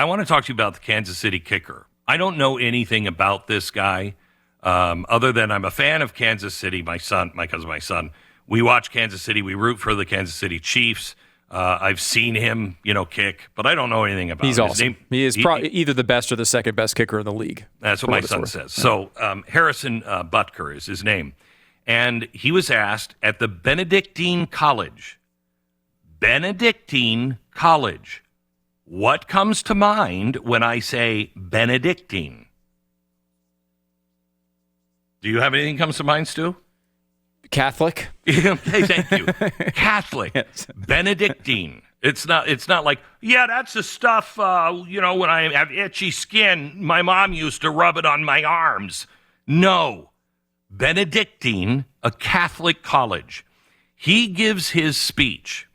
I want to talk to you about the Kansas City kicker. I don't know anything about this guy other than I'm a fan of Kansas City. My son, we watch Kansas City. We root for the Kansas City Chiefs. I've seen him, kick, but I don't know anything about him. He's awesome. He is either the best or the second best kicker in the league. That's what my son says. So Harrison Butker is his name. And he was asked at the Benedictine College, what comes to mind when I say Benedictine? Do you have anything comes to mind, Stu? Catholic. Okay, thank you. Catholic. Yes. Benedictine. It's not like, yeah, that's the stuff, when I have itchy skin, my mom used to rub it on my arms. No. Benedictine, a Catholic college. He gives his speech.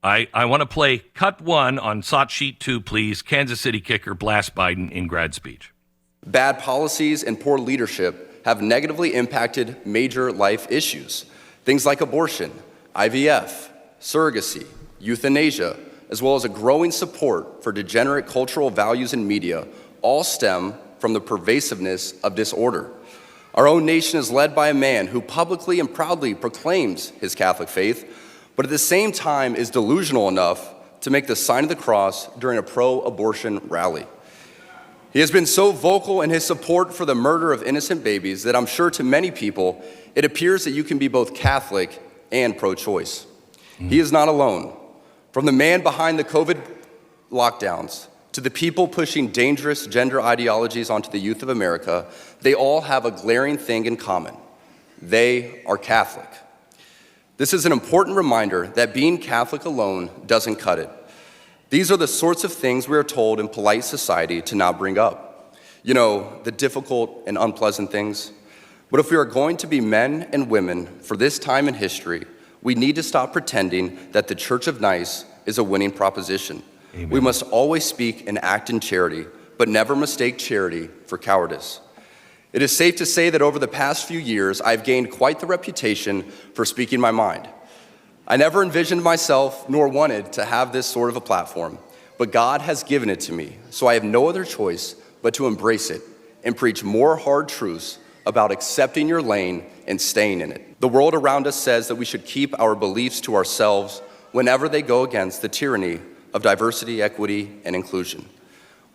I want to play cut 1 on SOT sheet 2, please. Kansas City kicker blast Biden in grad speech. Bad policies and poor leadership have negatively impacted major life issues. Things like abortion, IVF, surrogacy, euthanasia, as well as a growing support for degenerate cultural values in media, all stem from the pervasiveness of disorder. Our own nation is led by a man who publicly and proudly proclaims his Catholic faith, but at the same time is delusional enough to make the sign of the cross during a pro-abortion rally. He has been so vocal in his support for the murder of innocent babies that I'm sure to many people, it appears that you can be both Catholic and pro-choice. He is not alone. From the man behind the COVID lockdowns to the people pushing dangerous gender ideologies onto the youth of America, they all have a glaring thing in common. They are Catholic. This is an important reminder that being Catholic alone doesn't cut it. These are the sorts of things we are told in polite society to not bring up. The difficult and unpleasant things. But if we are going to be men and women for this time in history, we need to stop pretending that the Church of Nice is a winning proposition. Amen. We must always speak and act in charity, but never mistake charity for cowardice. It is safe to say that over the past few years, I've gained quite the reputation for speaking my mind. I never envisioned myself nor wanted to have this sort of a platform, but God has given it to me, so I have no other choice but to embrace it and preach more hard truths about accepting your lane and staying in it. The world around us says that we should keep our beliefs to ourselves whenever they go against the tyranny of diversity, equity, and inclusion.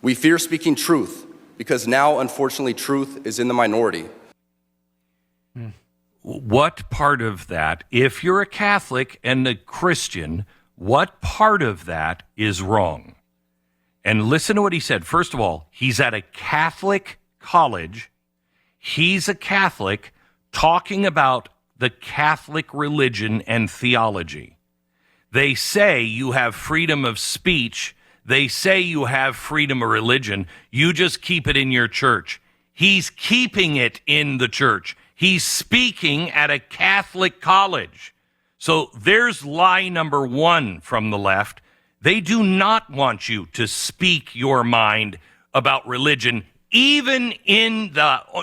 We fear speaking truth because now, unfortunately, truth is in the minority. What part of that, if you're a Catholic and a Christian, what part of that is wrong? And listen to what he said. First of all, he's at a Catholic college. He's a Catholic talking about the Catholic religion and theology. They say you have freedom of speech. They say you have freedom of religion. You just keep it in your church. He's keeping it in the church. He's speaking at a Catholic college. So there's lie number 1 from the left. They do not want you to speak your mind about religion, even in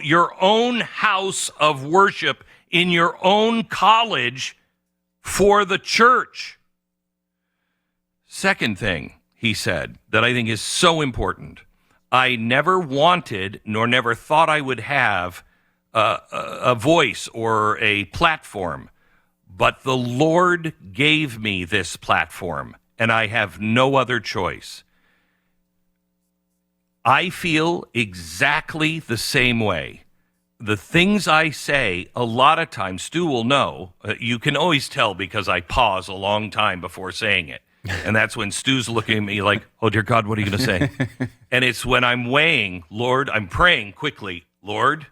your own house of worship, in your own college for the church. Second thing he said that I think is so important. I never wanted nor never thought I would have a voice or a platform, but the Lord gave me this platform, and I have no other choice. I feel exactly the same way. The things I say, a lot of times, Stu will know, you can always tell because I pause a long time before saying it. And that's when Stu's looking at me like, oh, dear God, what are you going to say? And it's when I'm weighing, Lord, I'm praying quickly, Lord,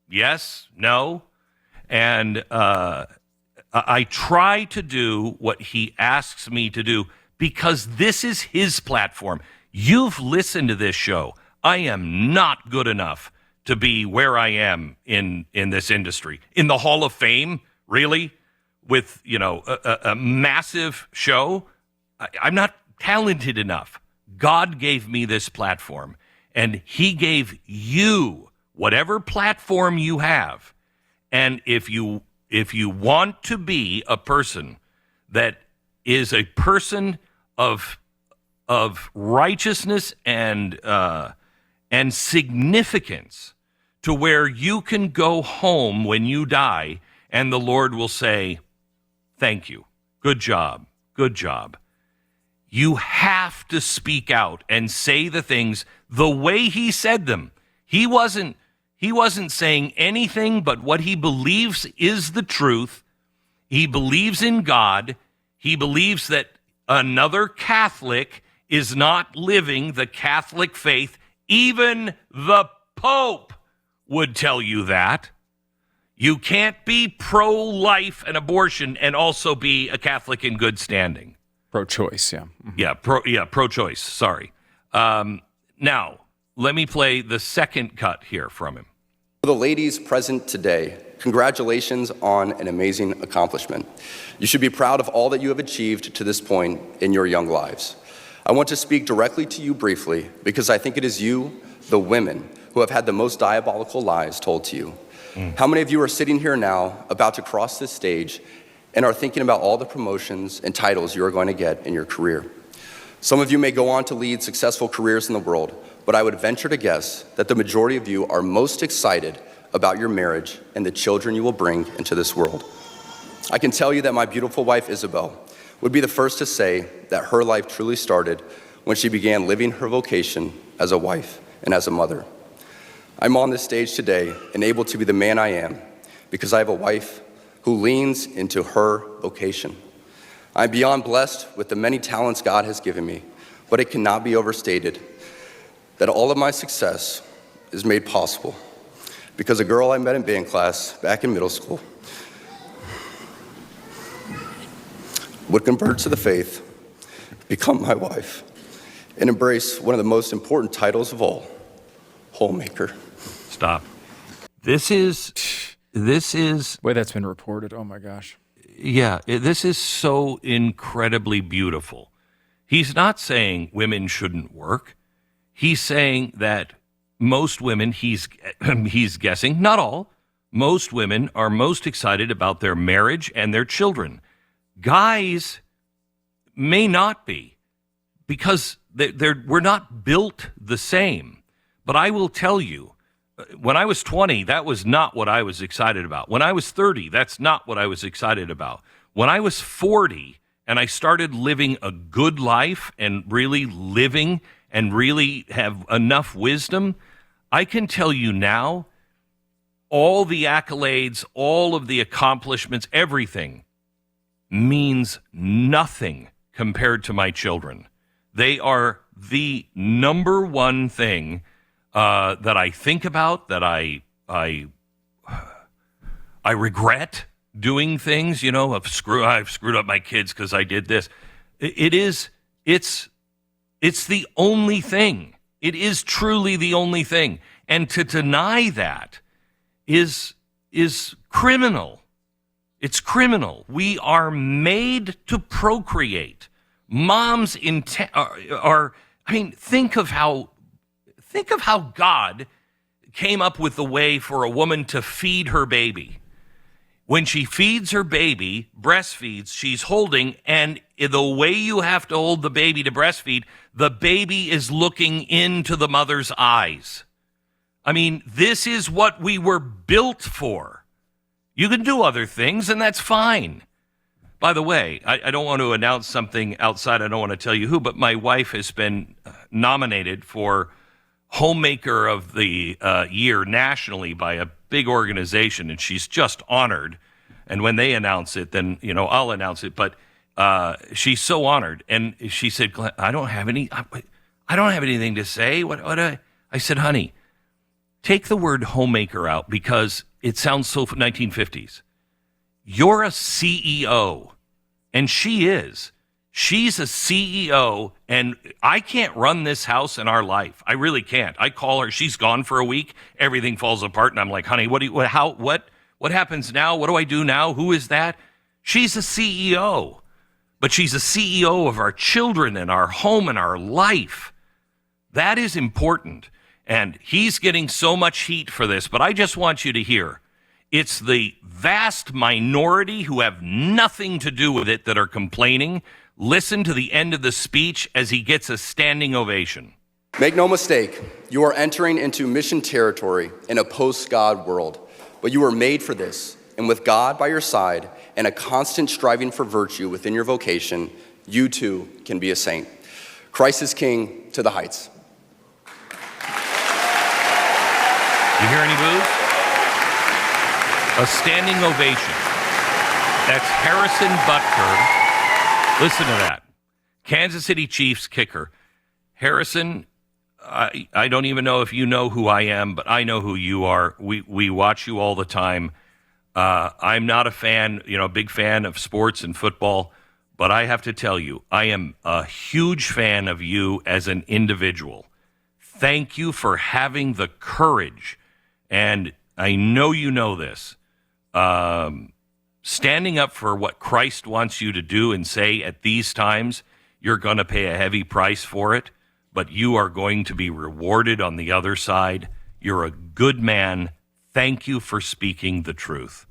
yes, no. And I try to do what he asks me to do because this is his platform. You've listened to this show. I am not good enough to be where I am in this industry. In the Hall of Fame, really, with, a massive show. I'm not talented enough. God gave me this platform, and he gave you whatever platform you have. And if you want to be a person that is a person of of righteousness and significance to where you can go home when you die and the Lord will say, thank you. Good job. Good job. You have to speak out and say the things the way he said them. He wasn't saying anything but what he believes is the truth. He believes in God. He believes that another Catholic is not living the Catholic faith. Even the Pope would tell you that. You can't be pro-life and abortion and also be a Catholic in good standing. Pro-choice, yeah. Mm-hmm. Pro-choice, sorry. Now, let me play the second cut here from him. For the ladies present today, congratulations on an amazing accomplishment. You should be proud of all that you have achieved to this point in your young lives. I want to speak directly to you briefly because I think it is you, the women, who have had the most diabolical lies told to you. How many of you are sitting here now about to cross this stage and are thinking about all the promotions and titles you are going to get in your career? Some of you may go on to lead successful careers in the world, but I would venture to guess that the majority of you are most excited about your marriage and the children you will bring into this world. I can tell you that my beautiful wife, Isabel, would be the first to say that her life truly started when she began living her vocation as a wife and as a mother. I'm on this stage today and able to be the man I am because I have a wife who leans into her vocation. I'm beyond blessed with the many talents God has given me, but it cannot be overstated that all of my success is made possible because a girl I met in band class back in middle school would convert to the faith, become my wife, and embrace one of the most important titles of all, homemaker. Stop. This is Way that's been reported. Oh my gosh. Yeah, this is so incredibly beautiful. He's not saying women shouldn't work. He's saying that most women, he's guessing, not all, most women are most excited about their marriage and their children. Guys may not be because we're not built the same. But I will tell you, when I was 20, that was not what I was excited about. When I was 30, that's not what I was excited about. When I was 40 and I started living a good life and really living and really have enough wisdom, I can tell you now, all the accolades, all of the accomplishments, everything means nothing compared to my children. They are the number one thing that I think about, that I regret doing things, I've screwed up my kids because I did this. It's the only thing. It is truly the only thing. And to deny that is criminal. It's criminal. We are made to procreate. Moms think of how God came up with the way for a woman to feed her baby. When she feeds her baby, breastfeeds, she's holding, and the way you have to hold the baby to breastfeed, the baby is looking into the mother's eyes. I mean, this is what we were built for. You can do other things, and that's fine. By the way, I don't want to announce something outside. I don't want to tell you who, but my wife has been nominated for Homemaker of the Year nationally by a big organization, and she's just honored. And when they announce it, then I'll announce it. But she's so honored, and she said, "Glenn, I don't have anything to say." I said, "Honey, take the word homemaker out because it sounds so 1950s. You're a CEO, and she is." She's a CEO, and I can't run this house and our life. I really can't. I call her. She's gone for a week. Everything falls apart, and I'm like, "Honey, what happens now? What do I do now? Who is that?" She's a CEO, but she's a CEO of our children and our home and our life. That is important, and he's getting so much heat for this, but I just want you to hear. It's the vast minority who have nothing to do with it that are complaining. Listen to the end of the speech as he gets a standing ovation. Make no mistake, you are entering into mission territory in a post-God world, but you were made for this, and with God by your side and a constant striving for virtue within your vocation, you too can be a saint. Christ is King to the heights. You hear any boos? A standing ovation. That's Harrison Butker. Listen to that. Kansas City Chiefs kicker. Harrison, I don't even know if you know who I am, but I know who you are. We watch you all the time. I'm not a fan, big fan of sports and football, but I have to tell you, I am a huge fan of you as an individual. Thank you for having the courage, and I know you know this, standing up for what Christ wants you to do and say at these times. You're going to pay a heavy price for it, but you are going to be rewarded on the other side. You're a good man. Thank you for speaking the truth.